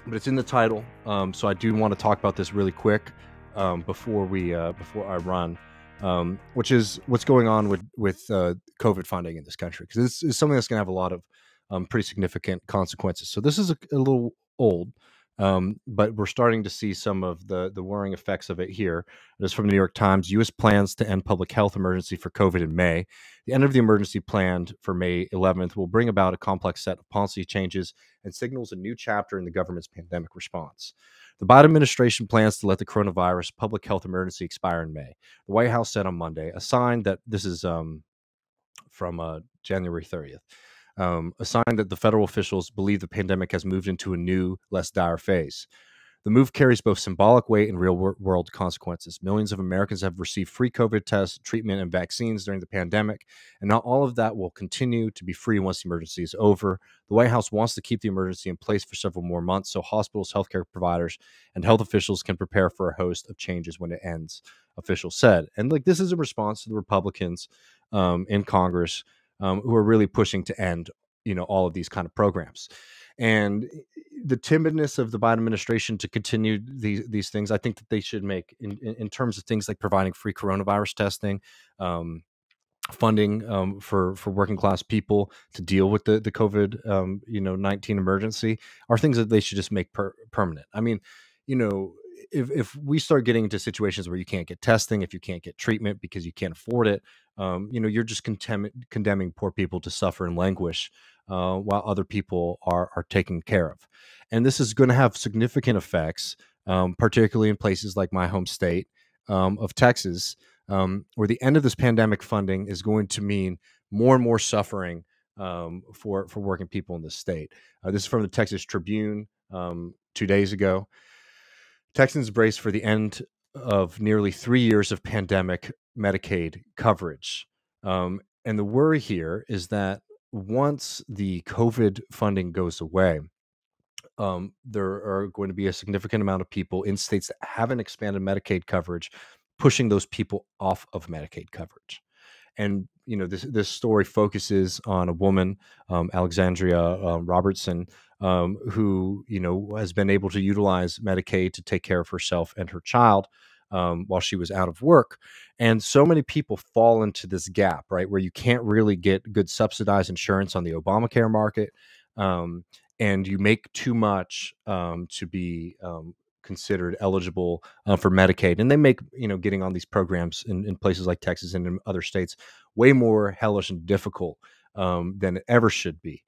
but it's in the title. So I do want to talk about this really quick before I run, which is what's going on with COVID funding in this country, because this is something that's going to have a lot of pretty significant consequences. So this is a little old, but we're starting to see some of the worrying effects of it here. This is from the New York Times. U.S. plans to end public health emergency for COVID in May. The end of the emergency planned for May 11th will bring about a complex set of policy changes and signals a new chapter in the government's pandemic response. The Biden administration plans to let the coronavirus public health emergency expire in May. The White House said on Monday, a sign that this is from January 30th. A sign that the federal officials believe the pandemic has moved into a new, less dire phase. The move carries both symbolic weight and real-world consequences. Millions of Americans have received free COVID tests, treatment, and vaccines during the pandemic, and not all of that will continue to be free once the emergency is over. The White House wants to keep the emergency in place for several more months so hospitals, healthcare providers, and health officials can prepare for a host of changes when it ends, officials said. And this is a response to the Republicans in Congress who are really pushing to end, all of these kind of programs. And the timidness of the Biden administration to continue these things, I think that they should make in terms of things like providing free coronavirus testing, funding for working class people to deal with the COVID 19 emergency, are things that they should just make permanent. I mean, you know, if we start getting into situations where you can't get testing, if you can't get treatment because you can't afford it, you're just condemning poor people to suffer and languish while other people are taken care of. And this is going to have significant effects, particularly in places like my home state of Texas, where the end of this pandemic funding is going to mean more and more suffering for working people in the state. This is from the Texas Tribune 2 days ago. Texans brace for the end of nearly 3 years of pandemic Medicaid coverage. And the worry here is that once the COVID funding goes away, there are going to be a significant amount of people in states that haven't expanded Medicaid coverage, pushing those people off of Medicaid coverage. And this story focuses on a woman, Alexandria Robertson, who has been able to utilize Medicaid to take care of herself and her child while she was out of work. And so many people fall into this gap, right, where you can't really get good subsidized insurance on the Obamacare market, and you make too much to be considered eligible for Medicaid. And they make, getting on these programs in places like Texas and in other states way more hellish and difficult than it ever should be.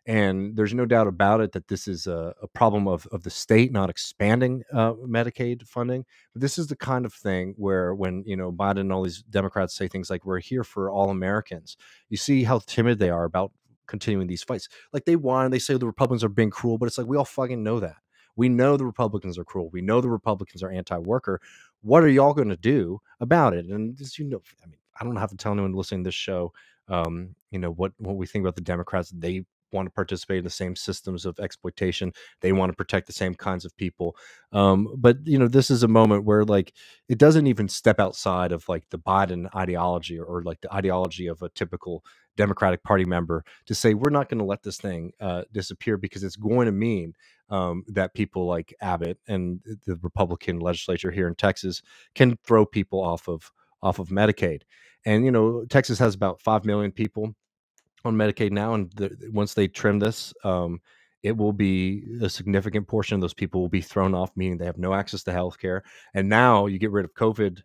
And there's no doubt about it that this is a problem of the state not expanding Medicaid funding. But this is the kind of thing where when, Biden and all these Democrats say things like, we're here for all Americans, you see how timid they are about continuing these fights. Like they say the Republicans are being cruel, but it's like, we all fucking know that. We know the Republicans are cruel. We know the Republicans are anti-worker. What are y'all going to do about it? And just, I mean, I don't have to tell anyone listening to this show, what we think about the Democrats. They want to participate in the same systems of exploitation. They want to protect the same kinds of people. But this is a moment where it doesn't even step outside of the Biden ideology or the ideology of a typical Democratic Party member to say, we're not going to let this thing disappear, because it's going to mean that people like Abbott and the Republican legislature here in Texas can throw people off of Medicaid. And Texas has about 5 million people on Medicaid now, and once they trim this, it will be a significant portion of those people will be thrown off, meaning they have no access to health care. And now you get rid of COVID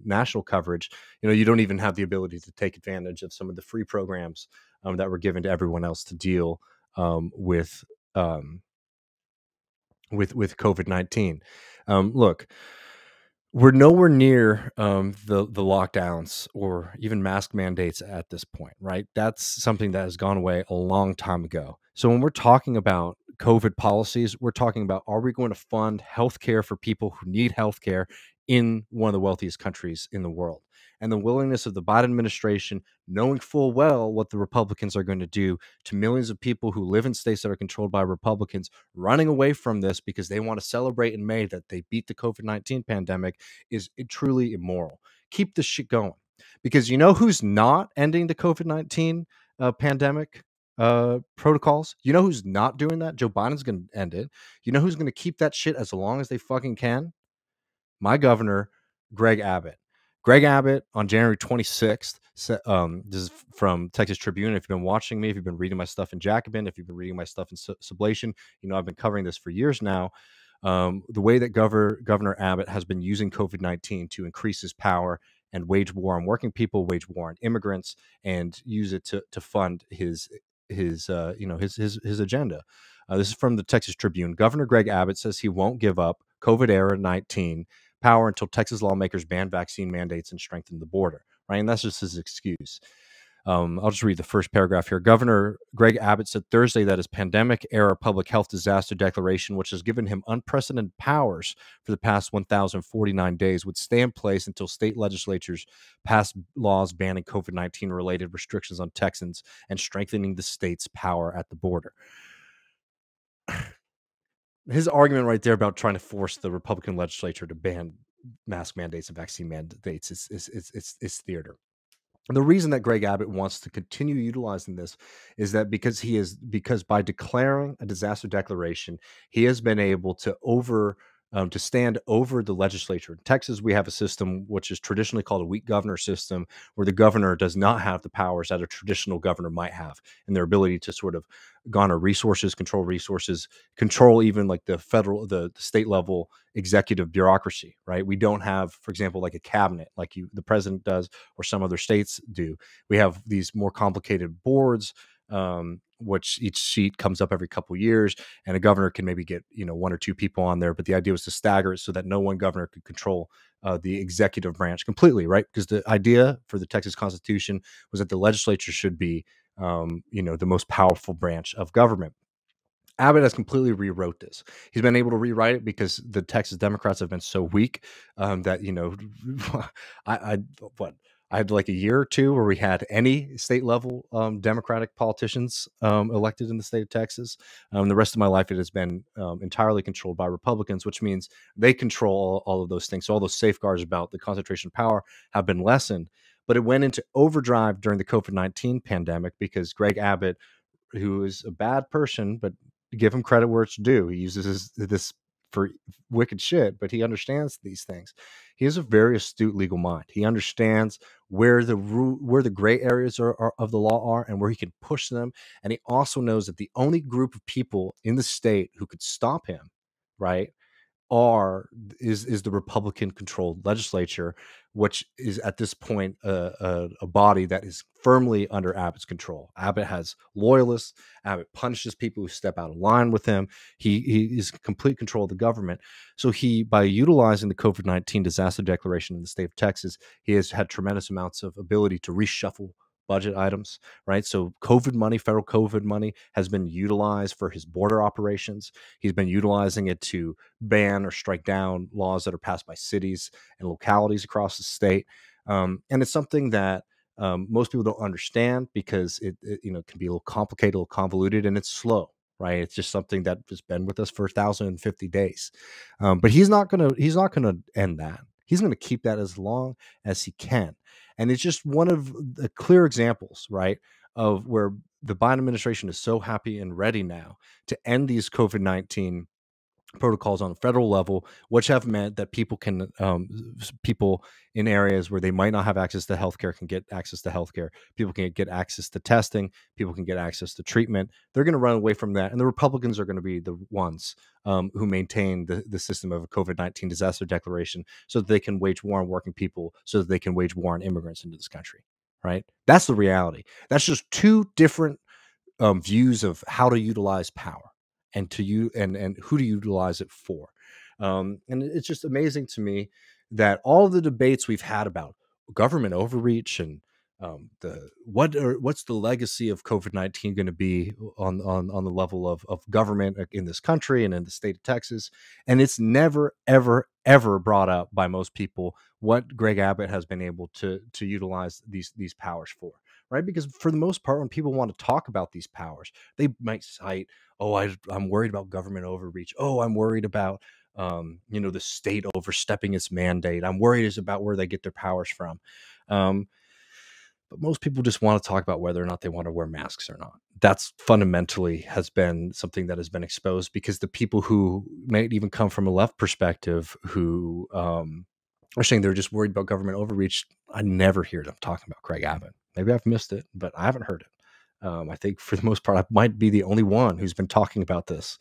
national coverage, you don't even have the ability to take advantage of some of the free programs that were given to everyone else to deal with COVID-19. Look, we're nowhere near the lockdowns or even mask mandates at this point, right? That's something that has gone away a long time ago. So when we're talking about COVID policies, we're talking about, are we going to fund healthcare for people who need healthcare in one of the wealthiest countries in the world? And the willingness of the Biden administration, knowing full well what the Republicans are going to do to millions of people who live in states that are controlled by Republicans, running away from this because they want to celebrate in May that they beat the COVID-19 pandemic, is truly immoral. Keep this shit going, because who's not ending the COVID-19 pandemic? protocols. You know who's not doing that? Joe Biden's going to end it. You know who's going to keep that shit as long as they fucking can? My governor, Greg Abbott. Greg Abbott on January 26th. This is from Texas Tribune. If you've been watching me, if you've been reading my stuff in Jacobin, if you've been reading my stuff in Sublation, you know I've been covering this for years now. The way that Governor Abbott has been using COVID-19 to increase his power and wage war on working people, wage war on immigrants, and use it to fund his his agenda. This is from the Texas Tribune. Governor Greg Abbott says he won't give up COVID era 19 power until Texas lawmakers ban vaccine mandates and strengthen the border. Right, and that's just his excuse. I'll just read the first paragraph here. Governor Greg Abbott said Thursday that his pandemic-era public health disaster declaration, which has given him unprecedented powers for the past 1,049 days, would stay in place until state legislatures pass laws banning COVID-19 related restrictions on Texans and strengthening the state's power at the border. His argument right there about trying to force the Republican legislature to ban mask mandates and vaccine mandates is theater. The reason that Greg Abbott wants to continue utilizing this is that because by declaring a disaster declaration, he has been able to stand over the legislature. In Texas, we have a system which is traditionally called a weak governor system, where the governor does not have the powers that a traditional governor might have, and their ability to sort of garner resources, control even like the state level executive bureaucracy. Right? We don't have, for example, like a cabinet like the president does or some other states do. We have these more complicated boards, which each seat comes up every couple years, and a governor can maybe get one or two people on there. But the idea was to stagger it so that no one governor could control the executive branch completely, right? Because the idea for the Texas Constitution was that the legislature should be, the most powerful branch of government. Abbott has completely rewrote this. He's been able to rewrite it because the Texas Democrats have been so weak that I I had like a year or two where we had any state level Democratic politicians elected in the state of Texas. The rest of my life, it has been entirely controlled by Republicans, which means they control all of those things. So all those safeguards about the concentration of power have been lessened. But it went into overdrive during the COVID-19 pandemic because Greg Abbott, who is a bad person, but give him credit where it's due. He uses this for wicked shit, but he understands these things. He has a very astute legal mind. He understands where the gray areas are of the law are and where he can push them. And he also knows that the only group of people in the state who could stop him, right, is the Republican controlled legislature, which is at this point a body that is firmly under Abbott's control. Abbott has loyalists. Abbott punishes people who step out of line with him. He is in complete control of the government. So by utilizing the COVID-19 disaster declaration in the state of Texas, he has had tremendous amounts of ability to reshuffle budget items, right? So federal COVID money has been utilized for his border operations. He's been utilizing it to ban or strike down laws that are passed by cities and localities across the state. And it's something that most people don't understand because it can be a little complicated, a little convoluted, and it's slow, right? It's just something that has been with us for 1,050 days. But he's not gonna end that. He's going to keep that as long as he can. And it's just one of the clear examples, right, of where the Biden administration is so happy and ready now to end these COVID-19 protocols on a federal level, which have meant that people in areas where they might not have access to healthcare can get access to healthcare. People can get access to testing. People can get access to treatment. They're going to run away from that, and the Republicans are going to be the ones who maintain the system of a COVID-19 disaster declaration, so that they can wage war on working people, so that they can wage war on immigrants into this country. Right? That's the reality. That's just two different views of how to utilize power and and who to utilize it for. And it's just amazing to me that all of the debates we've had about government overreach and what's the legacy of COVID-19 going to be on the level of government in this country and in the state of Texas, and it's never ever brought up by most people what Greg Abbott has been able to utilize these powers for. Right? Because for the most part, when people want to talk about these powers, they might cite, "Oh, I'm worried about government overreach. Oh, I'm worried about the state overstepping its mandate. I'm worried about where they get their powers from." But most people just want to talk about whether or not they want to wear masks or not. that's fundamentally has been something that has been exposed, because the people who may even come from a left perspective who are saying they're just worried about government overreach, I never hear them talking about Craig Abbott. Maybe I've missed it, but I haven't heard it. I think for the most part, I might be the only one who's been talking about this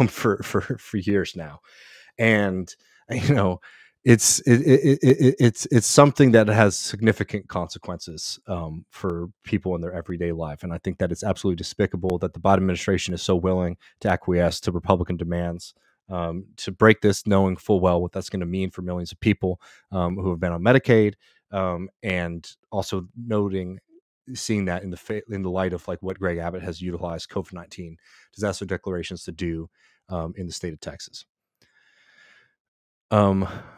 for years now. And you know, it's something that has significant consequences for people in their everyday life, and I think that it's absolutely despicable that the Biden administration is so willing to acquiesce to Republican demands to break this, knowing full well what that's going to mean for millions of people who have been on Medicaid, and also seeing that in the light of like what Greg Abbott has utilized COVID-19 disaster declarations to do in the state of Texas.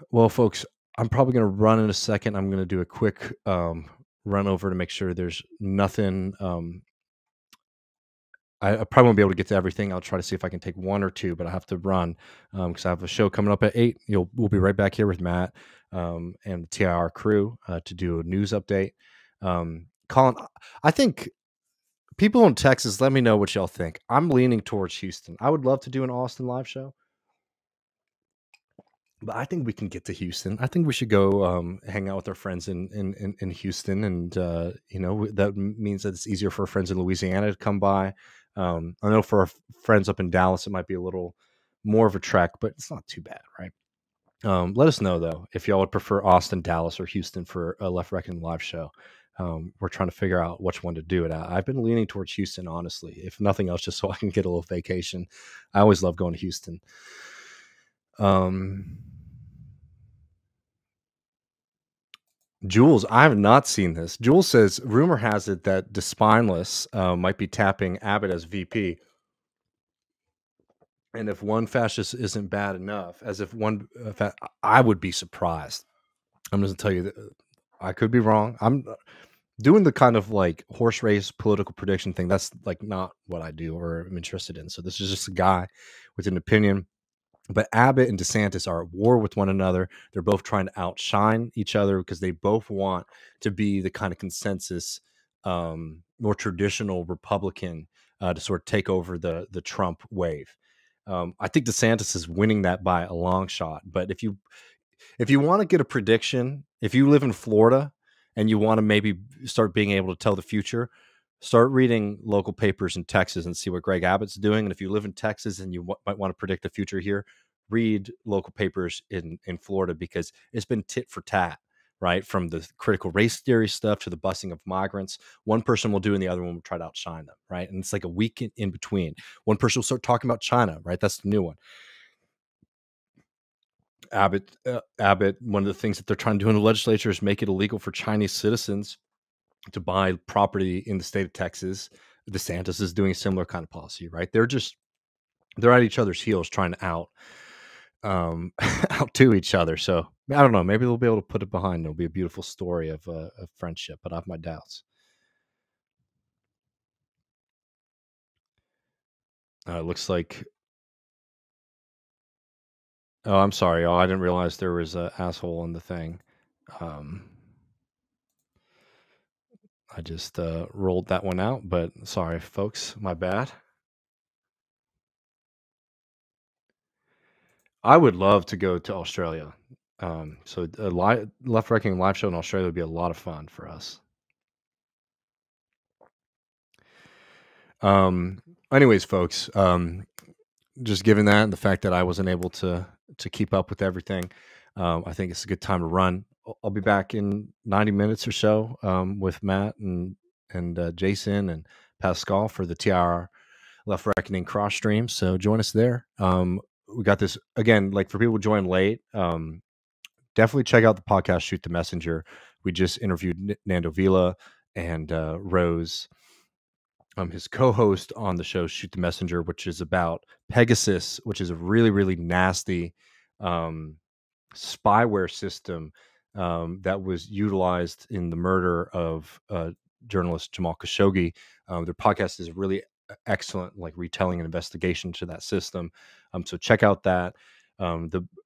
Well, folks, I'm probably going to run in a second. I'm going to do a quick run over to make sure there's nothing. I probably won't be able to get to everything. I'll try to see if I can take one or two, but I have to run because I have a show coming up at 8. We'll be right back here with Matt and the TIR crew to do a news update. Colin, I think people in Texas, let me know what y'all think. I'm leaning towards Houston. I would love to do an Austin live show, but I think we can get to Houston. I think we should go hang out with our friends in Houston, and that means that it's easier for our friends in Louisiana to come by. I know for our friends up in Dallas, it might be a little more of a trek, but it's not too bad, right? Let us know though if y'all would prefer Austin, Dallas, or Houston for a Left Reckoning live show. We're trying to figure out which one to do it at. I've been leaning towards Houston, honestly, if nothing else, just so I can get a little vacation. I always love going to Houston. Jules, I have not seen this. Jules says, rumor has it that Despineless might be tapping Abbott as VP. And if one fascist isn't bad enough, as if one, I would be surprised. I'm just going to tell you that I could be wrong. I'm doing the kind of like horse race political prediction thing. That's like not what I do or am interested in. So this is just a guy with an opinion. But Abbott and DeSantis are at war with one another. They're both trying to outshine each other because they both want to be the kind of consensus, more traditional Republican to sort of take over the Trump wave. I think DeSantis is winning that by a long shot. But if you want to get a prediction, if you live in Florida and you want to maybe start being able to tell the future, start reading local papers in Texas and see what Greg Abbott's doing. And if you live in Texas and you might want to predict the future here, read local papers in Florida, because it's been tit for tat, right? From the critical race theory stuff to the busing of migrants. One person will do and the other one will try to outshine them, right? And it's like a week in between. One person will start talking about China, right? That's the new one. Abbott, one of the things that they're trying to do in the legislature is make it illegal for Chinese citizens to buy property in the state of Texas. DeSantis is doing a similar kind of policy, right? They're at each other's heels trying to outdo each other. So I don't know. Maybe they'll be able to put it behind. It'll be a beautiful story of friendship, but I have my doubts. It looks like. Oh, I'm sorry. Oh, I didn't realize there was an asshole in the thing. I just rolled that one out, but sorry, folks. My bad. I would love to go to Australia. So a Left Reckoning live show in Australia would be a lot of fun for us. Anyways, folks, just given that and the fact that I wasn't able to keep up with everything, I think it's a good time to run. I'll be back in 90 minutes or so with Matt and Jason and Pascal for the TR Left Reckoning cross stream. So join us there. We got this again, like for people who join late, definitely check out the podcast Shoot the Messenger. We just interviewed Nando Vila and Rose, his co-host on the show Shoot the Messenger, which is about Pegasus, which is a really, really nasty spyware system that was utilized in the murder of journalist Jamal Khashoggi. Their podcast is really excellent, like retelling an investigation to that system. So check out that.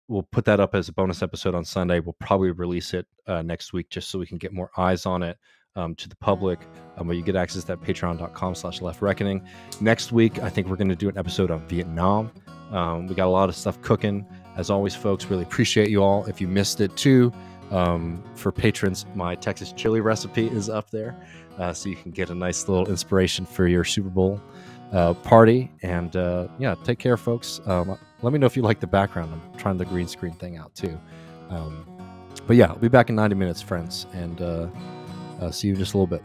We'll put that up as a bonus episode on Sunday. We'll probably release it next week just so we can get more eyes on it. to the public, where you get access to that patreon.com/leftreckoning. Next week, I think we're going to do an episode on Vietnam. We got a lot of stuff cooking. As always, folks, really appreciate you all. If you missed it too, for patrons, my Texas chili recipe is up there, so you can get a nice little inspiration for your Super Bowl party. And yeah, take care, folks. Let me know if you like the background. I'm trying the green screen thing out too. But yeah, I'll be back in 90 minutes, friends, and see you in just a little bit.